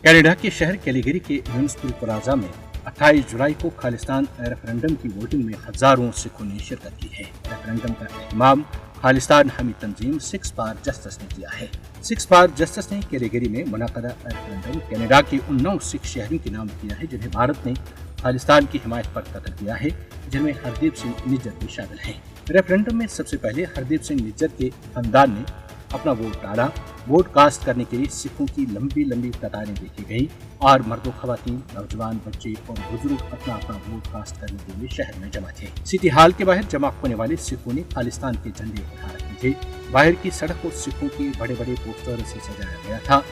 Canada के शहर कैलिगरी के म्यूनिसिपल प्लाजा में 28 जुलाई को खालिस्तान रेफरेंडम की वोटिंग में हजारों सिखों ने शिरकत की है। रेफरेंडम का इमाम खालिस्तान हमी तंजीम सिक्स फॉर जस्टिस ने किया है। सिक्स फॉर जस्टिस ने कैलिगरी में मुनाक़दा रेफरेंडम कनाडा के उन 9 सिख शहरों के नाम किया है जिन्हें भारत ने खालिस्तान की हिमायत पर कत्ल किया है, जिनमें हरदीप सिंह निज्जर भी शामिल हैं। रेफरेंडम में सबसे पहले हरदीप सिंह निज्जर के खानदान ने अपना वोट डाला। वोट कास्ट करने के लिए सिखों की लंबी लंबी कतारें देखी गई और मर्दों, खवातीन, नौजवान, बच्चे और बुजुर्ग अपना अपना वोट कास्ट करने के लिए शहर में जमा थे। सिटी हॉल के बाहर जमा होने वाले सिखों ने खालिस्तान के झंडे उठा रखे थे। बाहर की सड़क को सिखों के बड़े बड़े पोस्टर से सजाया गया था।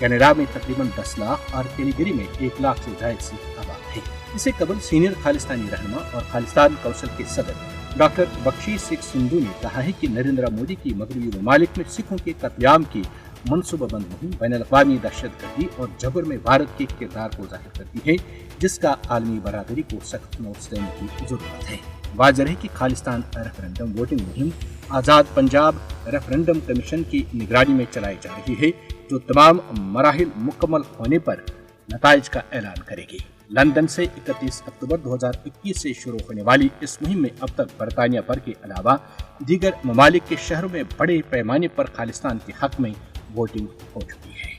कनाडा में तकरीबन 10 लाख और कैलिगरी में 1 लाख से ज्यादा सिख आबाद थे। इससे कबल सीनियर खालिस्तानी रहनुमा और खालिस्तान काउंसिल के सदर डॉक्टर बख्शी सिख सिंधु ने कहा है कि नरेंद्र मोदी की मगरबी ममालिक में सिखों के कत्लेआम की मनसूबाबंद मुहिम बैनुल-अक़वामी दहशतगर्दी और जबर में भारत के किरदार को जाहिर करती है, जिसका आलमी बरादरी को सख्त नोटिस देने की जरूरत है। वाज़ेह है कि खालिस्तान रेफरेंडम वोटिंग मुहिम आज़ाद पंजाब रेफरेंडम कमीशन की निगरानी में चलाई जा रही है, जो तमाम मराहिल मुकम्मल होने पर नताइज का ऐलान करेगी। लंदन से 31 अक्टूबर 2021 से शुरू होने वाली इस मुहिम में अब तक बरतानिया भर के अलावा दीगर ममालिक के शहरों में बड़े पैमाने पर खालिस्तान के हक में वोटिंग हो चुकी है।